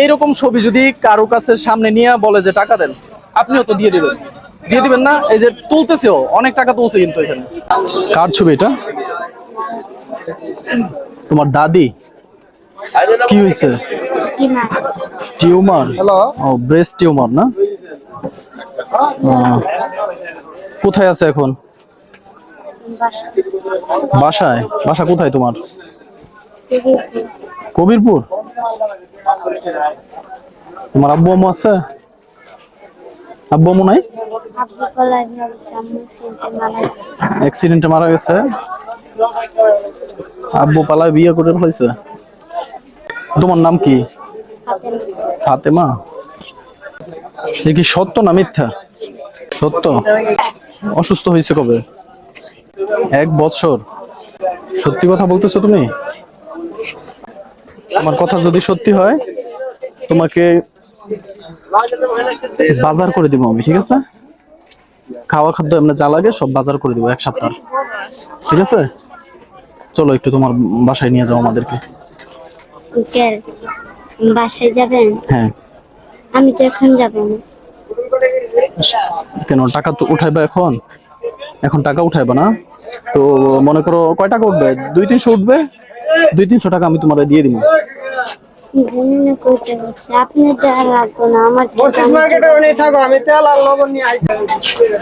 এইরকম ছবি যদি কারো কাছে সামনে নিয়ে বলে যে টাকা দেন, আপনিও তো দিয়ে দিবেন না? এই যে তুলতেছেও, অনেক টাকা তুলছে কিন্তু এখানে। কার ছবি এটা? তোমার দাদি? কি হয়েছে? টিউমার? ও, ব্রেস্ট টিউমার না? কোথায় আছে এখন? বাসায়? বাসা কোথায় তোমার? কবিরপুর? তোমার আব্বু আম্মু আছে? আব্বু আম্মু নাই? অ্যাক্সিডেন্টে মারা গেছে। আব্বু পালায় বিয়ে করে ফেলেছে। তোমার নাম কি? ফাতেমা। এ কি সত্য না মিথ্যা? সত্য। অসুস্থ হয়েছে কবে? 1 বছর। সত্যি কথা বলতেছো তুমি? আমার কথা যদি সত্যি হয়, তোমাকে বাজার করে দিব আমি, ঠিক আছে? খাওয়া খাদ্য এমনি যা লাগে সব বাজার করে দিব 1 সপ্তাহ, ঠিক আছে? চলো একটু তোমার বাসায় নিয়ে যাও আমাদেরকে। বাসায় যাবেন? হ্যাঁ। আমি তো এখন যাব না। কেন? টাকা তো উঠাইবা এখন? এখন টাকা উঠাইবা না তো? মনে করো কয় টাকা উঠবে? 200-300 উঠবে। 200-300 টাকা আমি তোমার দিয়ে দিব।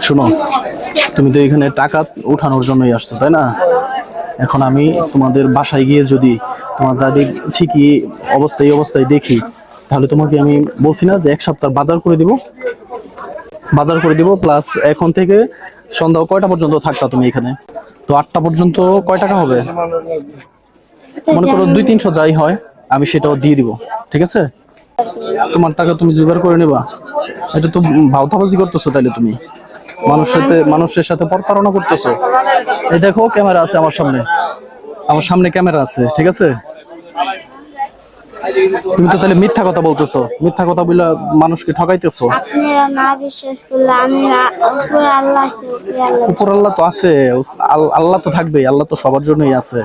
শোনো, তুমি তো এখানে টাকা উঠানোর জন্যই আসছো, তাই না? এখন আমি তোমাদের বাসায় গিয়ে যদি তোমার দাদি ঠিকই অবস্থায় দেখি, তাহলে তোমাকে আমি বলছি না যে 1 সপ্তাহ বাজার করে দিব প্লাস এখন থেকে সন্ধ্যা কয়টা পর্যন্ত থাকতা তুমি এখানে? তো 8টা পর্যন্ত কয় টাকা হবে? মনে করো 200-300 যাই হয়, আমি সেটাও দিয়ে দিব, ঠিক আছে? তোমার টাকা তুমি জোগাড় করে নেবা। এটা তো ভাওতাবাজি করতেছো তাইলে তুমি। মানুষের সাথে প্রতারণা করতেছো। এই দেখো, ক্যামেরা আছে আমার সামনে ক্যামেরা আছে, ঠিক আছে? তুমি তো তাহলে মিথ্যা কথা বলতেছো। মিথ্যা কথা বলে মানুষকে ঠকাইতেছো। আপনারা না বিশ্বাস করলে আমি উপর আল্লাহ তো আছে, আল্লাহ তো থাকবেই, আল্লাহ তো সবার জন্যই আছে।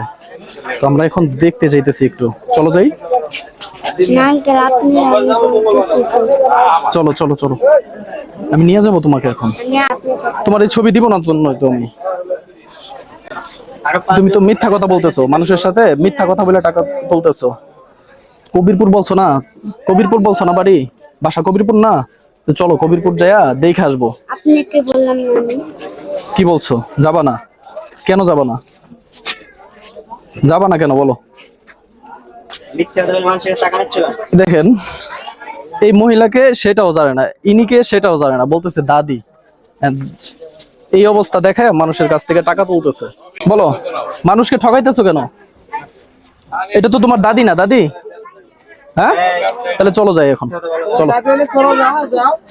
তো আমরা এখন দেখতে চাইতেছি, একটু চলো যাই। চলো চলো চলো, আমি নিয়ে যাবো তোমাকে এখন। তোমার এই ছবি দিব না তো? নয়তো তুমি তো মিথ্যা কথা বলতেছো, মানুষের সাথে মিথ্যা কথা বলে টাকা তুলতেছো। কবিরপুর বলছো না? কবিরপুর বলছো না বাড়ি? বাসা কবিরপুর না? তো চলো কবিরপুর যাইয়া দেখে আসবো। আপনাকে বললাম না আমি। কি বলছো? যাবা না? কেন যাবা না? যাবা না কেন বলো? দেখেন, এই মহিলাকে সেটাও জানে না, ইনিকে সেটাও জানে না, বলতেছে দাদি। এই অবস্থা দেখায় মানুষের কাছ থেকে টাকা তুলতেছে। বলো, মানুষকে ঠকাইতেছো কেন? এটা তো তোমার দাদি না? দাদি? হ্যাঁ, তাহলে চলো যাই এখন। চলো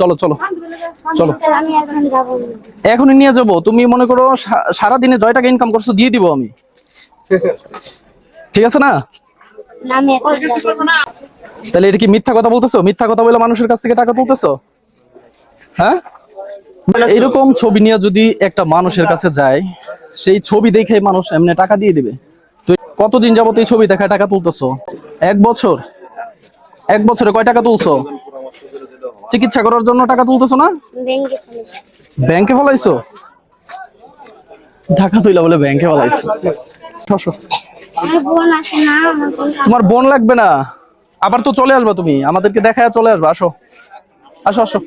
চলো চলো চলো। আমি এখন যাব না। এখনই নিয়ে যাবো। তুমি মনে করো সারাদিনে 6 টাকা ইনকাম করছো, দিয়ে দিব আমি, ঠিক আছে না? না, আমি এখন যাব না। তাহলে এটা কি মিথ্যা কথা বলতেছো? মিথ্যা কথা বলে মানুষের কাছ থেকে টাকা তুলতেছো? হ্যাঁ, এরকম ছবি নিয়ে যদি একটা মানুষের কাছে যায়, সেই ছবি দেখে মানুষ এমনি টাকা দিয়ে দিবে? তো কতদিন যাবত এই ছবি দেখায় টাকা তুলতেছো? 1 বছর? 1 বছরে কয় টাকা তুলছো? চিকিৎসা করার জন্য টাকা তুলতেছো না? ব্যাংকে ফলাইছো? টাকা তুইলা বলে ব্যাংকে ফলাইছো? তোমার বোন লাগবে না, আবার তো চলে আসবা তুমি, আমাদেরকে দেখায় চলে আসবা। আসো আসো আসো,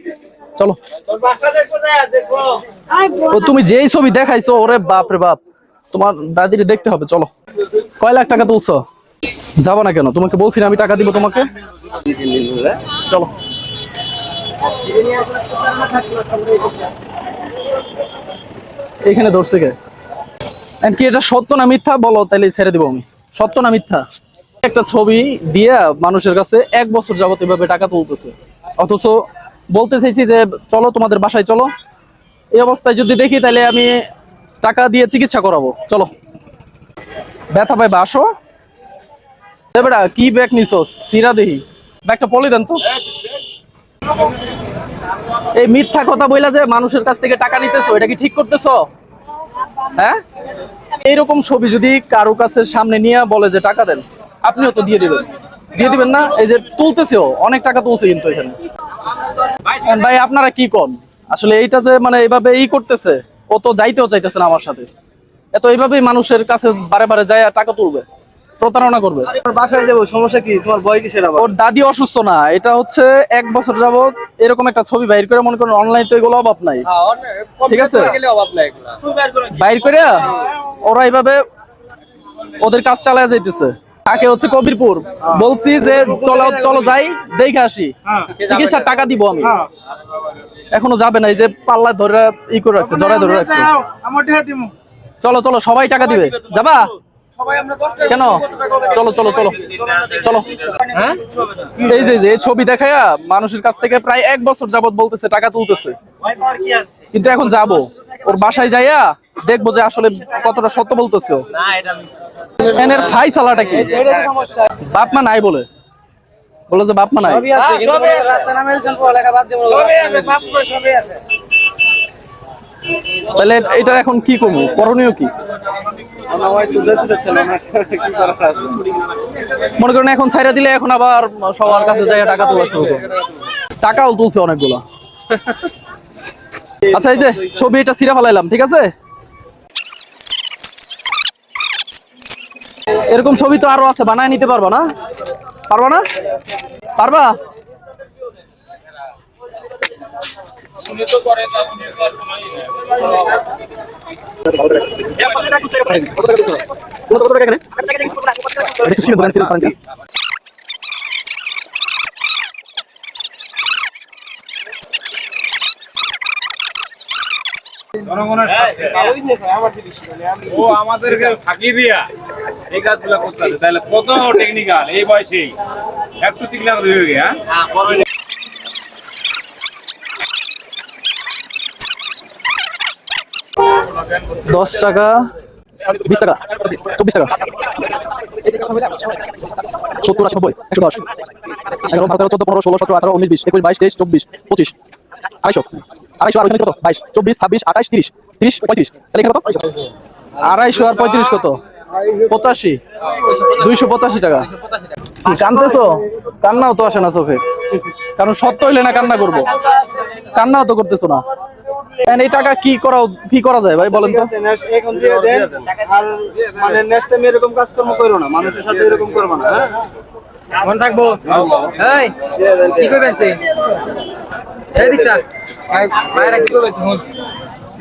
চলো। ও, তুমি যেই ছবি দেখাইছো, ওরে বাপ রে বাপ, তোমার দাদিরে দেখতে হবে। চলো। কয় লাখ টাকা তুলছো? যাবো না কেন? তোমাকে বলছি না আমি টাকা দিব তোমাকে। চলো। এখানে ধরছে কে? কি এটা সত্য না মিথ্যা বলো, তাইলে ছেড়ে দিব আমি। সত্য না মিথ্যা? একটা ছবি দিয়া মানুষের কাছে 1 বছর যাবত এভাবে টাকা তুলতেছে, অথচ বলতে চাইছি যে চলো তোমাদের বাসায় চলো। এই অবস্থায় যদি দেখি তাহলে আমি টাকা দিয়ে চিকিৎসা করাবো। চলো। ব্যথা পাইবা? আসো। বেটা, কি ব্যাগ নিছো? সিরা দেহি ব্যাগটা পলি দেন তো। এই মিথ্যা কথা বইলা যে মানুষের কাছ থেকে টাকা নিতেছো, এটা কি ঠিক করতেছো? হ্যাঁ, এইরকম ছবি যদি কারো কাছে সামনে নিয়ে বলে যে টাকা দেন, আপনিও তো দিয়ে দিবেন। দিয়ে দিবেন না? এই যে তুলতেছেও, অনেক টাকা তুলছে কিন্তু এখানে। ভাই আপনারা কি কোন? আসলে এইটা যে মানে এইভাবে করতেছে, ও তো যাইতেও চাইতেছে না আমার সাথে। এত এইভাবেই মানুষের কাছে বারে বারে যায় টাকা তুলবে, প্রতারণা করবে। বাসায় যাবো, সমস্যা কি? তোমার বয় কিসের আবার? ওর দাদি অসুস্থ না, এটা হচ্ছে 1 বছর যাবত এরকম একটা ছবি বাইর করে, মনে করেন অনলাইন তো এগুলো অভাব নাই, ঠিক আছে? বাইর করে ওরা এইভাবে ওদের কাজ চালায় যাইতেছে। তাকে হচ্ছে কবিরপুর বলছি যে চলো চলো যাই দেখে আসি, চিকিৎসার টাকা দিব আমি। এখনো যাবে না, এই যে পাল্লা ধরে করে রাখছে, জড়ায় ধরে রাখছে। চলো চলো, সবাই টাকা দিবে, যাবা কেন? চলো চলো চলো চলো। এই যে এই ছবি দেখায়া মানুষের কাছ থেকে প্রায় 1 বছর যাবত বলতেছে টাকা তুলতেছে, কিন্তু এখন যাব ওর বাসায় যাইয়া দেখবো যে আসলে কতটা সত্য বলতেছে। এনের ফাইসালাটা কি? বাপ মা নাই বলে যে বাপ মা নাই। তাহলে এটা এখন কি করবো, করণীয় কি? মনে করেন এখন ছাইরা দিলে এখন আবার সবার কাছে যাই টাকা তোলা শুরু করবে। টাকাও তুলছে অনেকগুলো। আচ্ছা এই যে ছবি এটা ছিঁড়ে ফেলাইলাম, ঠিক আছে? এরকম ছবি তো আরো আছে, বানায় নিতে পারবা না? পারবা না? পারবা? ও আমাদেরকে ফাঁকি দিয়া এই কাজগুলো করতে হবে, তাহলে কত টেকনিক্যাল এই বয়সেই একটু চিকলাম হয়ে গিয়ে। 10 টাকা, 20 টাকা, 24 টাকা, 70, 80, 90, 110, 11, 12, 13, 14, 15, 16, 17, 18, 19, 20, 21, 22, 23, 24, 25, 250, 250 আর কত? 22, 24, 26, 28, 30, 30, 35, তাহলে এখানে কত? 250 আর 35 কত? 85, 285 টাকা। কানতেছো? কান্নাও তো আসে না চোখে, কারণ সত্য হইলে না কান্না করবো, কান্নাও তো করতেছো না। এই টাকা কি করা যায় ভাই বলেন তো? এখন দিয়ে দেন, আর মানে নেক্সট টাইম এরকম কাজকর্ম করো না, মানুষের সাথে এরকম করবে না। হ্যাঁ মন থাকবো। এই কি করবেন সে? এই দিচ্ছা ভাইরা কি করবেন?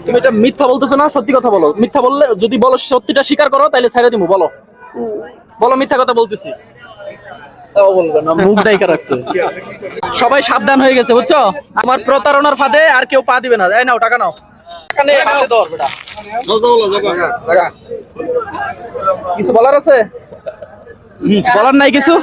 তুমি এটা মিথ্যা বলতেছো না, সত্যি কথা বলো। মিথ্যা বললে, যদি বলো সত্যিটা স্বীকার করো তাহলে ছেড়ে দিমু। বলো বলো মিথ্যা কথা বলতেছি। তাও বলবে না, মুখ ডাইকা রাখছে। সবাই সাবধান হয়ে গেছে বুঝছো, আমার প্রতারণার ফাঁদে আর কেউ পা দিবে না। এই নাও টাকা নাও, টাকা নিয়ে হাতে ধর বেটা। কিছু বলার আছে? বলার নাই কিছু?